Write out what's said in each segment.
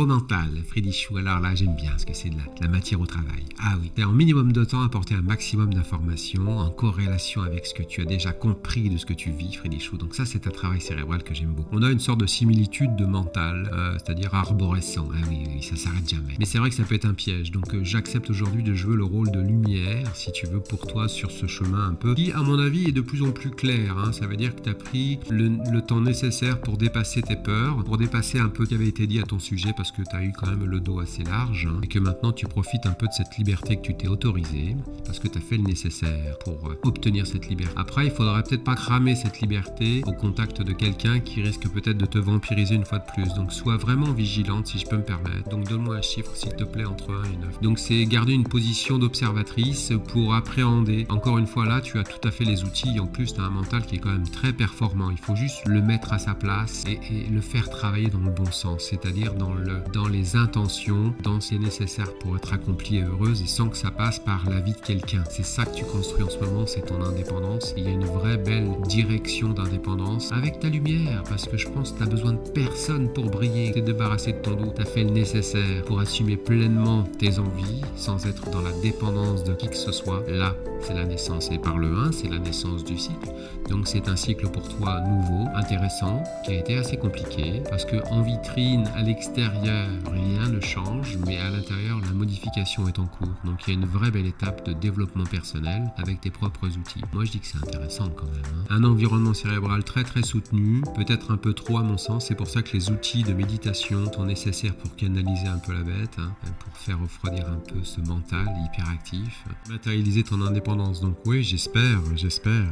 Mental, Freddy Chou. Alors là, j'aime bien parce que c'est de la matière au travail. Ah oui, t'as en minimum de temps apporter un maximum d'informations en corrélation avec ce que tu as déjà compris de ce que tu vis, Freddy Chou. Donc ça, c'est un travail cérébral que j'aime beaucoup. On a une sorte de similitude de mental, c'est-à-dire arborescent. Ah oui, ça s'arrête jamais. Mais c'est vrai que ça peut être un piège. Donc j'accepte aujourd'hui de jouer le rôle de lumière, si tu veux, pour toi sur ce chemin un peu, qui, à mon avis, est de plus en plus clair. Ça veut dire que tu as pris le temps nécessaire pour dépasser tes peurs, pour dépasser un peu ce qui avait été dit à ton sujet, parce que tu as eu quand même le dos assez large, et que maintenant tu profites un peu de cette liberté que tu t'es autorisée, parce que tu as fait le nécessaire pour obtenir cette liberté. Après, il faudrait peut-être pas cramer cette liberté au contact de quelqu'un qui risque peut-être de te vampiriser une fois de plus. Donc sois vraiment vigilante, si je peux me permettre. Donc donne-moi un chiffre, s'il te plaît, entre 1 et 9. Donc c'est garder une position d'observatrice pour appréhender. Encore une fois, là, tu as tout à fait les outils. En plus, tu as un mental qui est quand même très performant. Il faut juste le mettre à sa place et le faire travailler dans le bon sens, c'est-à-dire dans les intentions, dans ce qui est nécessaire pour être accomplie et heureuse, et sans que ça passe par la vie de quelqu'un. C'est ça que tu construis en ce moment, c'est ton indépendance. Il y a une vraie belle direction d'indépendance avec ta lumière, parce que je pense que tu as besoin de personne pour briller. Tu t'es débarrassé de ton dos, tu as fait le nécessaire pour assumer pleinement tes envies sans être dans la dépendance de qui que ce soit. Là, c'est la naissance. Et par le 1, c'est la naissance du cycle. Donc c'est un cycle pour toi nouveau, intéressant, qui a été assez compliqué, parce que en vitrine, à l'extérieur, rien ne change, mais à l'intérieur, la modification est en cours. Donc il y a une vraie belle étape de développement personnel avec tes propres outils. Moi, je dis que c'est intéressant quand même. Un environnement cérébral très très soutenu, peut-être un peu trop à mon sens. C'est pour ça que les outils de méditation sont nécessaires pour canaliser un peu la bête, pour faire refroidir un peu ce mental hyperactif, matérialiser ton indépendance. Donc oui, j'espère.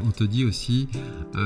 On te dit aussi,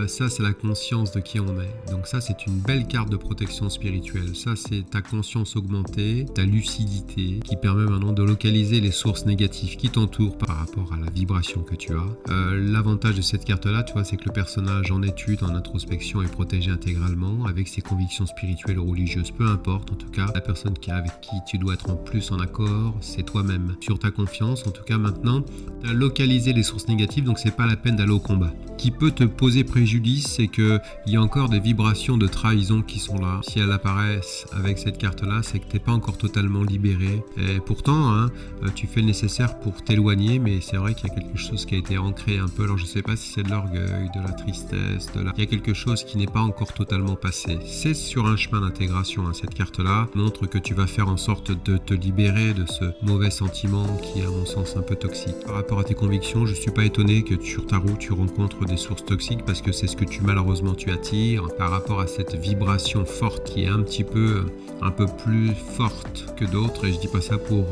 ça c'est la conscience de qui on est. Donc ça c'est une belle carte de protection spirituelle. Ça c'est ta conscience augmentée, ta lucidité, qui permet maintenant de localiser les sources négatives qui t'entourent par rapport à la vibration que tu as. L'avantage de cette carte-là, tu vois, c'est que le personnage en étude, en introspection est protégé intégralement avec ses convictions spirituelles ou religieuses, peu importe. En tout cas, la personne avec qui tu dois être en plus en accord, c'est toi-même. Sur ta confiance, en tout cas maintenant, tu as localisé les sources négatives, donc c'est pas la peine d'aller au combat. Qui peut te poser préjudice, c'est qu'il y a encore des vibrations de trahison qui sont là. Si elles apparaissent avec cette carte-là, c'est que tu n'es pas encore totalement libéré. Et pourtant, tu fais le nécessaire pour t'éloigner, mais c'est vrai qu'il y a quelque chose qui a été ancré un peu. Alors je ne sais pas si c'est de l'orgueil, de la tristesse, il y a quelque chose qui n'est pas encore totalement passé. C'est sur un chemin d'intégration. Cette carte-là montre que tu vas faire en sorte de te libérer de ce mauvais sentiment qui est à mon sens un peu toxique. Par rapport à tes convictions, je ne suis pas étonné que sur ta route tu rencontres des sources toxiques, parce que c'est ce que malheureusement tu attires par rapport à cette vibration forte qui est un peu plus forte que d'autres. Et je dis pas ça pour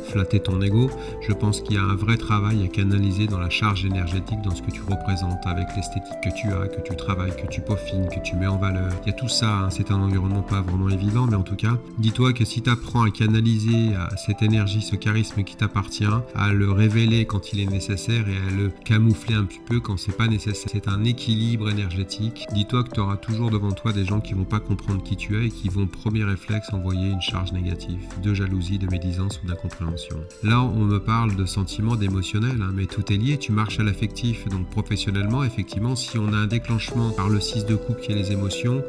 flatter ton ego. Je pense qu'il y a un vrai travail à canaliser dans la charge énergétique, dans ce que tu représentes, avec l'esthétique que tu as, que tu travailles, que tu peaufines, que tu mets en valeur. Il y a tout ça, c'est un environnement pas vraiment évident, mais en tout cas, dis-toi que si tu apprends à canaliser cette énergie, ce charisme qui t'appartient, à le révéler quand il est nécessaire et à le camoufler un petit peu quand c'est pas nécessaire, c'est un équilibre énergétique. Dis-toi que tu auras toujours devant toi des gens qui vont pas comprendre qui tu es et qui vont, premier réflexe, envoyer une charge négative, de jalousie, de médisance ou d'incompréhension. Là, on me parle de sentiments, d'émotionnel, mais tout est lié. Tu marches à l'affectif, donc professionnellement, effectivement, si on a un déclenchement par le 6 de coupe qui est les émotions,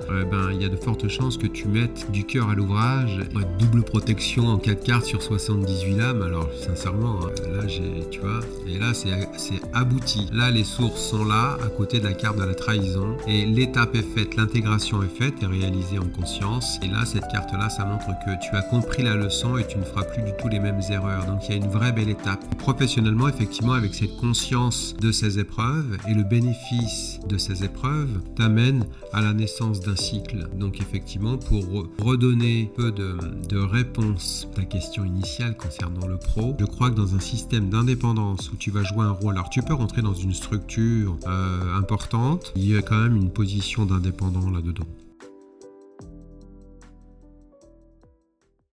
il y a de fortes chances que tu mettes du cœur à l'ouvrage. Double protection en 4 cartes sur 78 lames. Alors sincèrement, là tu vois, et là c'est abouti. Là les sources sont là, à côté de la carte de la trahison, et l'étape est faite, l'intégration est faite et réalisée en conscience. Et là cette carte là, ça montre que tu as compris la leçon et tu ne feras plus du tout les mêmes erreurs. Donc il y a une vraie belle étape. Professionnellement, effectivement, avec cette conscience de ces épreuves et le bénéfice de ces épreuves t'amène à la naissance d'un cycle. Donc effectivement, pour redonner peu de réponse à ta question initiale concernant le pro, je crois que dans un système d'indépendance où tu vas jouer un rôle, alors tu peux rentrer dans une structure importante, il y a quand même une position d'indépendant là-dedans.